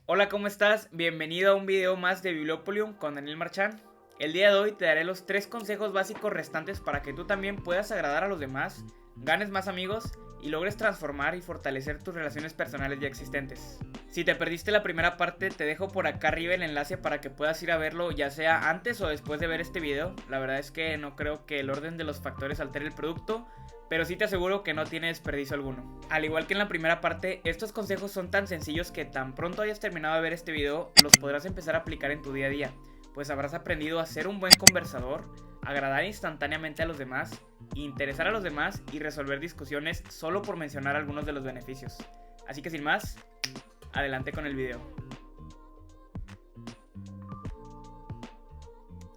Hola, ¿cómo estás? Bienvenido a un video más de Bibliopolium con Daniel Marchán. El día de hoy te daré los 3 consejos básicos restantes para que tú también puedas agradar a los demás, ganes más amigos y logres transformar y fortalecer tus relaciones personales ya existentes. Si te perdiste la primera parte, te dejo por acá arriba el enlace para que puedas ir a verlo, ya sea antes o después de ver este video. La verdad es que no creo que el orden de los factores altere el producto, pero sí te aseguro que no tiene desperdicio alguno. Al igual que en la primera parte, estos consejos son tan sencillos que tan pronto hayas terminado de ver este video, los podrás empezar a aplicar en tu día a día, pues habrás aprendido a ser un buen conversador, agradar instantáneamente a los demás, interesar a los demás y resolver discusiones solo por mencionar algunos de los beneficios. Así que sin más, adelante con el video.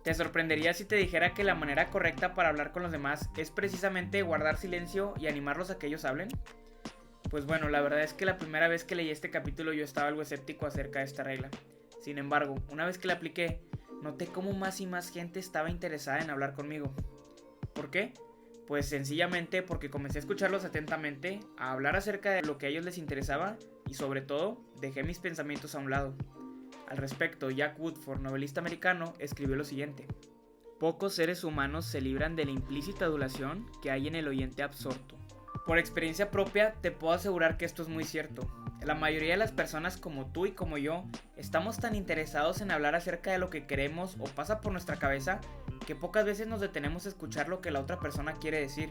¿Te sorprendería si te dijera que la manera correcta para hablar con los demás es precisamente guardar silencio y animarlos a que ellos hablen? Pues bueno, la verdad es que la primera vez que leí este capítulo yo estaba algo escéptico acerca de esta regla. Sin embargo, una vez que la apliqué, noté cómo más y más gente estaba interesada en hablar conmigo. ¿Por qué? Pues sencillamente porque comencé a escucharlos atentamente, a hablar acerca de lo que a ellos les interesaba y sobre todo dejé mis pensamientos a un lado. Al respecto, Jack Woodford, novelista americano, escribió lo siguiente: pocos seres humanos se libran de la implícita adulación que hay en el oyente absorto. Por experiencia propia, te puedo asegurar que esto es muy cierto. La mayoría de las personas como tú y como yo, estamos tan interesados en hablar acerca de lo que queremos o pasa por nuestra cabeza, que pocas veces nos detenemos a escuchar lo que la otra persona quiere decir.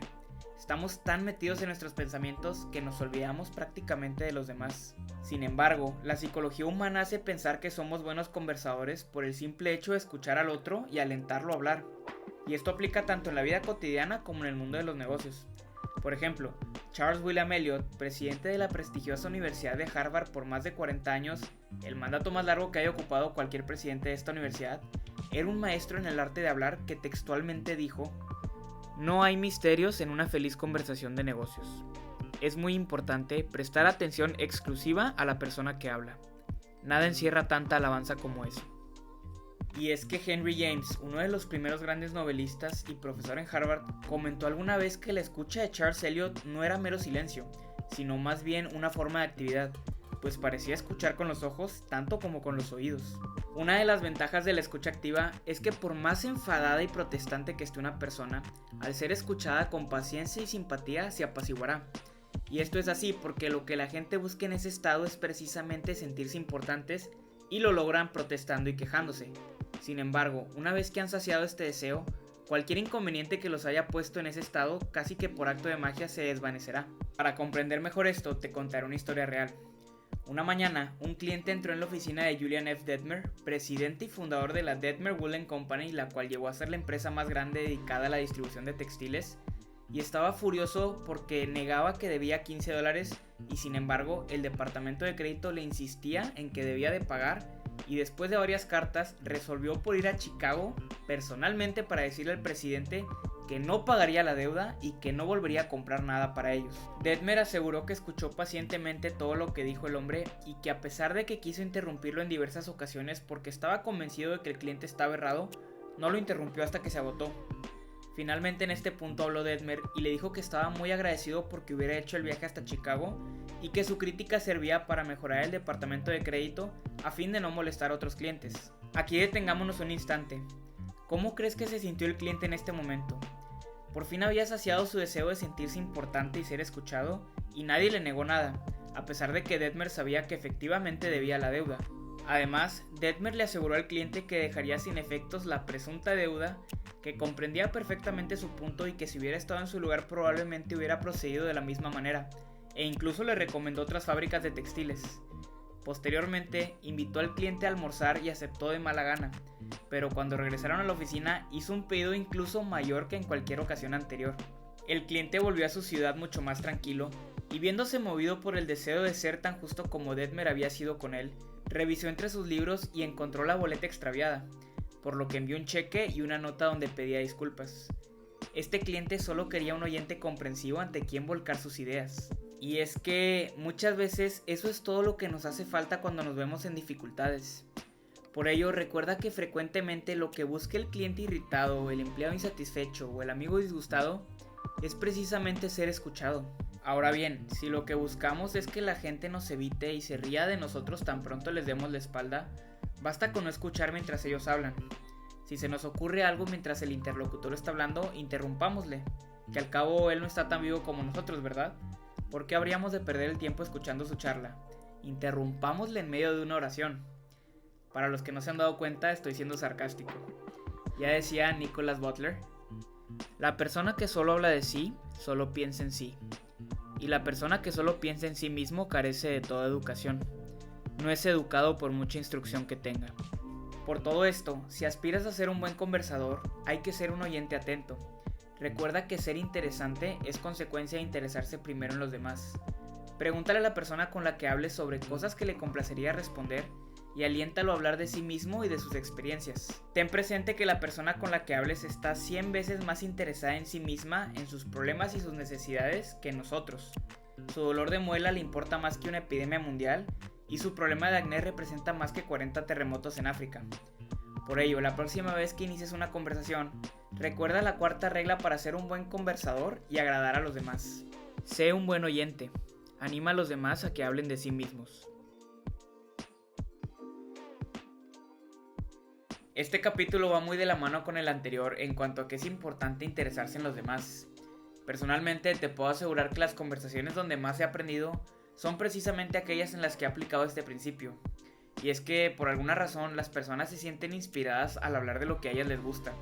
Estamos tan metidos en nuestros pensamientos que nos olvidamos prácticamente de los demás. Sin embargo, la psicología humana hace pensar que somos buenos conversadores por el simple hecho de escuchar al otro y alentarlo a hablar. Y esto aplica tanto en la vida cotidiana como en el mundo de los negocios. Por ejemplo, Charles William Eliot, presidente de la prestigiosa Universidad de Harvard por más de 40 años, el mandato más largo que haya ocupado cualquier presidente de esta universidad, era un maestro en el arte de hablar que textualmente dijo: no hay misterios en una feliz conversación de negocios. Es muy importante prestar atención exclusiva a la persona que habla. Nada encierra tanta alabanza como eso. Y es que Henry James, uno de los primeros grandes novelistas y profesor en Harvard, comentó alguna vez que la escucha de Charles Eliot no era mero silencio, sino más bien una forma de actividad, pues parecía escuchar con los ojos tanto como con los oídos. Una de las ventajas de la escucha activa es que por más enfadada y protestante que esté una persona, al ser escuchada con paciencia y simpatía se apaciguará. Y esto es así porque lo que la gente busca en ese estado es precisamente sentirse importantes y lo logran protestando y quejándose. Sin embargo, una vez que han saciado este deseo, cualquier inconveniente que los haya puesto en ese estado casi que por acto de magia se desvanecerá. Para comprender mejor esto, te contaré una historia real. Una mañana, un cliente entró en la oficina de Julian F. Detmer, presidente y fundador de la Detmer Woolen Company, la cual llegó a ser la empresa más grande dedicada a la distribución de textiles, y estaba furioso porque negaba que debía $15 y sin embargo el departamento de crédito le insistía en que debía de pagar, y después de varias cartas resolvió por ir a Chicago personalmente para decirle al presidente que no pagaría la deuda y que no volvería a comprar nada para ellos. Detmer aseguró que escuchó pacientemente todo lo que dijo el hombre y que a pesar de que quiso interrumpirlo en diversas ocasiones porque estaba convencido de que el cliente estaba errado, no lo interrumpió hasta que se agotó. Finalmente en este punto habló Detmer y le dijo que estaba muy agradecido porque hubiera hecho el viaje hasta Chicago y que su crítica servía para mejorar el departamento de crédito a fin de no molestar a otros clientes. Aquí detengámonos un instante. ¿Cómo crees que se sintió el cliente en este momento? Por fin había saciado su deseo de sentirse importante y ser escuchado, y nadie le negó nada, a pesar de que Detmer sabía que efectivamente debía la deuda. Además, Detmer le aseguró al cliente que dejaría sin efectos la presunta deuda, que comprendía perfectamente su punto y que si hubiera estado en su lugar probablemente hubiera procedido de la misma manera, e incluso le recomendó otras fábricas de textiles. Posteriormente, invitó al cliente a almorzar y aceptó de mala gana, pero cuando regresaron a la oficina hizo un pedido incluso mayor que en cualquier ocasión anterior. El cliente volvió a su ciudad mucho más tranquilo, y viéndose movido por el deseo de ser tan justo como Detmer había sido con él, revisó entre sus libros y encontró la boleta extraviada, por lo que envió un cheque y una nota donde pedía disculpas. Este cliente solo quería un oyente comprensivo ante quien volcar sus ideas. Y es que muchas veces eso es todo lo que nos hace falta cuando nos vemos en dificultades. Por ello, recuerda que frecuentemente lo que busca el cliente irritado, el empleado insatisfecho o el amigo disgustado es precisamente ser escuchado. Ahora bien, si lo que buscamos es que la gente nos evite y se ría de nosotros tan pronto les demos la espalda, basta con no escuchar mientras ellos hablan. Si se nos ocurre algo mientras el interlocutor está hablando, interrumpámosle, que al cabo él no está tan vivo como nosotros, ¿verdad? ¿Por qué habríamos de perder el tiempo escuchando su charla? Interrumpámosle en medio de una oración. Para los que no se han dado cuenta, estoy siendo sarcástico. Ya decía Nicholas Butler, la persona que solo habla de sí, solo piensa en sí. Y la persona que solo piensa en sí mismo carece de toda educación. No es educado por mucha instrucción que tenga. Por todo esto, si aspiras a ser un buen conversador, hay que ser un oyente atento. Recuerda que ser interesante es consecuencia de interesarse primero en los demás. Pregúntale a la persona con la que hables sobre cosas que le complacería responder y aliéntalo a hablar de sí mismo y de sus experiencias. Ten presente que la persona con la que hables está 100 veces más interesada en sí misma, en sus problemas y sus necesidades que nosotros. Su dolor de muela le importa más que una epidemia mundial y su problema de acné representa más que 40 terremotos en África. Por ello, la próxima vez que inicies una conversación, recuerda la cuarta regla para ser un buen conversador y agradar a los demás. Sé un buen oyente. Anima a los demás a que hablen de sí mismos. Este capítulo va muy de la mano con el anterior en cuanto a que es importante interesarse en los demás. Personalmente te puedo asegurar que las conversaciones donde más he aprendido son precisamente aquellas en las que he aplicado este principio. Y es que por alguna razón las personas se sienten inspiradas al hablar de lo que a ellas les gusta.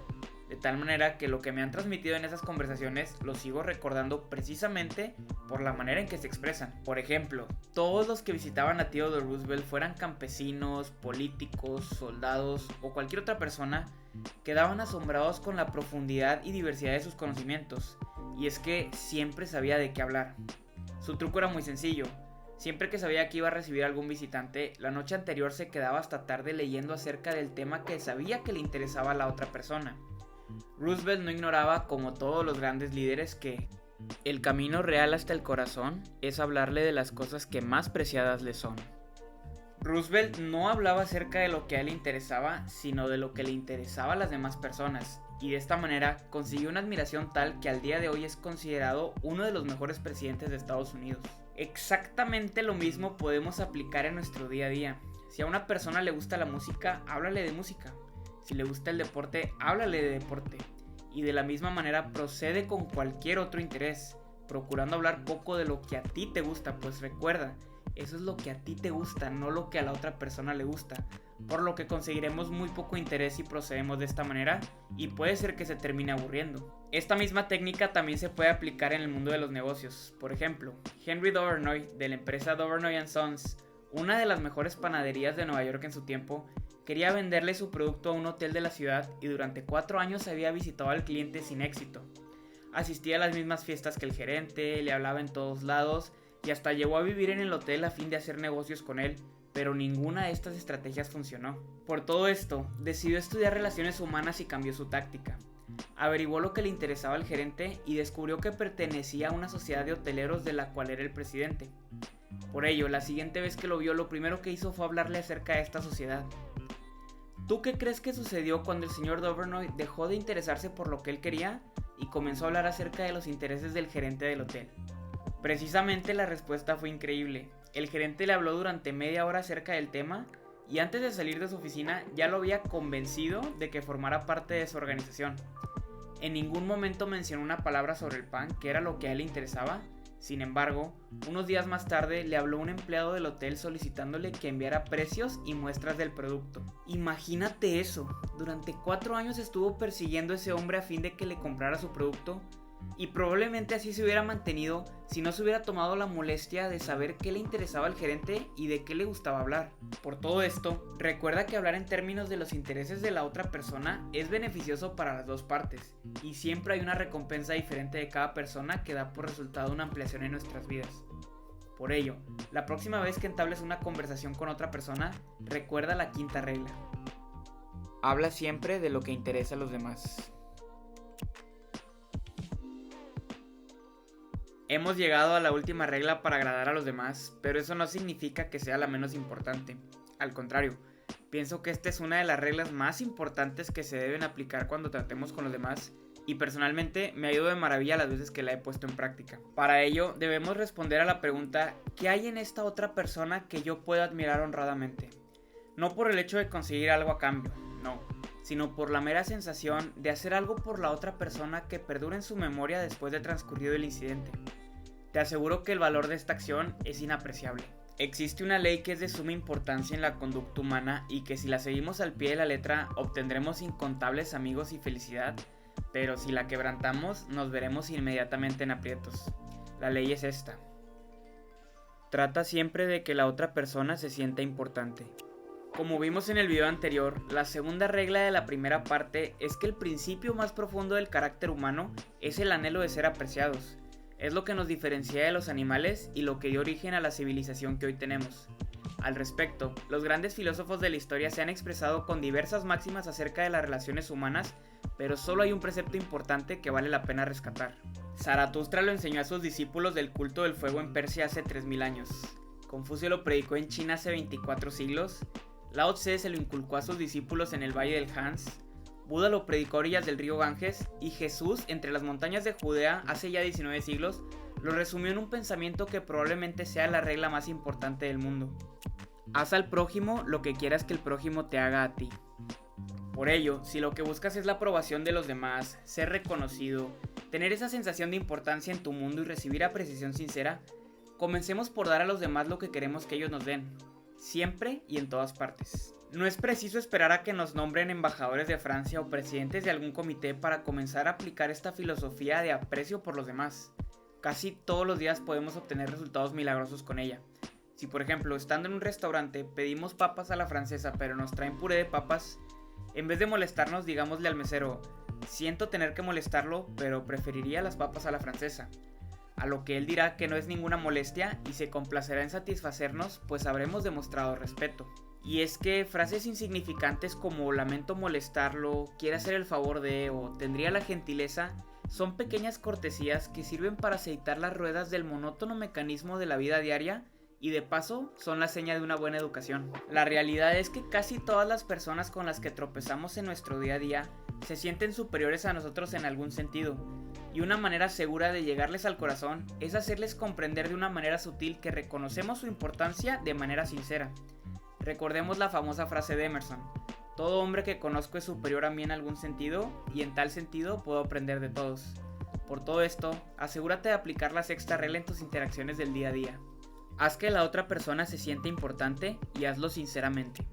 De tal manera que lo que me han transmitido en esas conversaciones lo sigo recordando precisamente por la manera en que se expresan. Por ejemplo, todos los que visitaban a Theodore Roosevelt, fueran campesinos, políticos, soldados o cualquier otra persona, quedaban asombrados con la profundidad y diversidad de sus conocimientos. Y es que siempre sabía de qué hablar. Su truco era muy sencillo. Siempre que sabía que iba a recibir algún visitante, la noche anterior se quedaba hasta tarde leyendo acerca del tema que sabía que le interesaba a la otra persona. Roosevelt no ignoraba, como todos los grandes líderes, que el camino real hasta el corazón es hablarle de las cosas que más preciadas le son. Roosevelt no hablaba acerca de lo que a él le interesaba, sino de lo que le interesaba a las demás personas, y de esta manera consiguió una admiración tal que al día de hoy es considerado uno de los mejores presidentes de Estados Unidos. Exactamente lo mismo podemos aplicar en nuestro día a día. Si a una persona le gusta la música, háblale de música. Si le gusta el deporte, háblale de deporte. Y de la misma manera procede con cualquier otro interés, procurando hablar poco de lo que a ti te gusta, pues recuerda, eso es lo que a ti te gusta, no lo que a la otra persona le gusta, por lo que conseguiremos muy poco interés si procedemos de esta manera y puede ser que se termine aburriendo. Esta misma técnica también se puede aplicar en el mundo de los negocios. Por ejemplo, Henry Dovernoy, de la empresa Dovernoy & Sons, una de las mejores panaderías de Nueva York en su tiempo, quería venderle su producto a un hotel de la ciudad y durante 4 años había visitado al cliente sin éxito. Asistía a las mismas fiestas que el gerente, le hablaba en todos lados y hasta llegó a vivir en el hotel a fin de hacer negocios con él, pero ninguna de estas estrategias funcionó. Por todo esto, decidió estudiar relaciones humanas y cambió su táctica. Averiguó lo que le interesaba al gerente y descubrió que pertenecía a una sociedad de hoteleros de la cual era el presidente. Por ello, la siguiente vez que lo vio, lo primero que hizo fue hablarle acerca de esta sociedad. ¿Tú qué crees que sucedió cuando el señor Dovernoy dejó de interesarse por lo que él quería y comenzó a hablar acerca de los intereses del gerente del hotel? Precisamente la respuesta fue increíble. El gerente le habló durante media hora acerca del tema y antes de salir de su oficina ya lo había convencido de que formara parte de su organización. En ningún momento mencionó una palabra sobre el pan, que era lo que a él le interesaba. Sin embargo, unos días más tarde le habló un empleado del hotel solicitándole que enviara precios y muestras del producto. Imagínate eso, durante 4 años estuvo persiguiendo a ese hombre a fin de que le comprara su producto y probablemente así se hubiera mantenido si no se hubiera tomado la molestia de saber qué le interesaba al gerente y de qué le gustaba hablar. Por todo esto, recuerda que hablar en términos de los intereses de la otra persona es beneficioso para las dos partes y siempre hay una recompensa diferente de cada persona que da por resultado una ampliación en nuestras vidas. Por ello, la próxima vez que entables una conversación con otra persona, recuerda la quinta regla. Habla siempre de lo que interesa a los demás. Hemos llegado a la última regla para agradar a los demás, pero eso no significa que sea la menos importante. Al contrario, pienso que esta es una de las reglas más importantes que se deben aplicar cuando tratemos con los demás, y personalmente me ha ido de maravilla las veces que la he puesto en práctica. Para ello debemos responder a la pregunta: ¿qué hay en esta otra persona que yo pueda admirar honradamente? No por el hecho de conseguir algo a cambio, no, sino por la mera sensación de hacer algo por la otra persona que perdure en su memoria después de transcurrido el incidente. Te aseguro que el valor de esta acción es inapreciable. Existe una ley que es de suma importancia en la conducta humana y que si la seguimos al pie de la letra obtendremos incontables amigos y felicidad, pero si la quebrantamos nos veremos inmediatamente en aprietos. La ley es esta: trata siempre de que la otra persona se sienta importante. Como vimos en el video anterior, la segunda regla de la primera parte es que el principio más profundo del carácter humano es el anhelo de ser apreciados. Es lo que nos diferencia de los animales y lo que dio origen a la civilización que hoy tenemos. Al respecto, los grandes filósofos de la historia se han expresado con diversas máximas acerca de las relaciones humanas, pero solo hay un precepto importante que vale la pena rescatar. Zaratustra lo enseñó a sus discípulos del culto del fuego en Persia hace 3000 años. Confucio lo predicó en China hace 24 siglos. Lao Tse se lo inculcó a sus discípulos en el Valle del Hans. Buda lo predicó a orillas del río Ganges, y Jesús, entre las montañas de Judea hace ya 19 siglos, lo resumió en un pensamiento que probablemente sea la regla más importante del mundo: haz al prójimo lo que quieras que el prójimo te haga a ti. Por ello, si lo que buscas es la aprobación de los demás, ser reconocido, tener esa sensación de importancia en tu mundo y recibir apreciación sincera, comencemos por dar a los demás lo que queremos que ellos nos den, siempre y en todas partes. No es preciso esperar a que nos nombren embajadores de Francia o presidentes de algún comité para comenzar a aplicar esta filosofía de aprecio por los demás. Casi todos los días podemos obtener resultados milagrosos con ella. Si por ejemplo, estando en un restaurante, pedimos papas a la francesa pero nos traen puré de papas, en vez de molestarnos, digámosle al mesero: siento tener que molestarlo, pero preferiría las papas a la francesa. A lo que él dirá que no es ninguna molestia y se complacerá en satisfacernos, pues habremos demostrado respeto. Y es que frases insignificantes como lamento molestarlo, quiere hacer el favor de, o tendría la gentileza, son pequeñas cortesías que sirven para aceitar las ruedas del monótono mecanismo de la vida diaria y de paso son la seña de una buena educación. La realidad es que casi todas las personas con las que tropezamos en nuestro día a día se sienten superiores a nosotros en algún sentido, y una manera segura de llegarles al corazón es hacerles comprender de una manera sutil que reconocemos su importancia de manera sincera. Recordemos la famosa frase de Emerson: todo hombre que conozco es superior a mí en algún sentido, y en tal sentido puedo aprender de todos. Por todo esto, asegúrate de aplicar la sexta regla en tus interacciones del día a día: haz que la otra persona se sienta importante y hazlo sinceramente.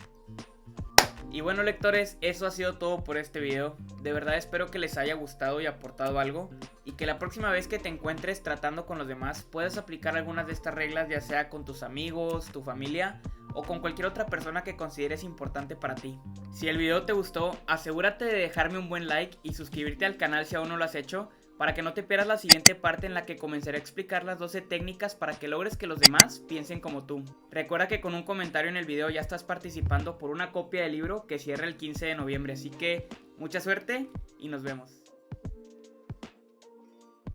Y bueno, lectores, eso ha sido todo por este video. De verdad espero que les haya gustado y aportado algo, y que la próxima vez que te encuentres tratando con los demás puedas aplicar algunas de estas reglas, ya sea con tus amigos, tu familia o con cualquier otra persona que consideres importante para ti. Si el video te gustó, asegúrate de dejarme un buen like y suscribirte al canal si aún no lo has hecho, para que no te pierdas la siguiente parte en la que comenzaré a explicar las 12 técnicas para que logres que los demás piensen como tú. Recuerda que con un comentario en el video ya estás participando por una copia del libro que cierra el 15 de noviembre, así que mucha suerte y nos vemos.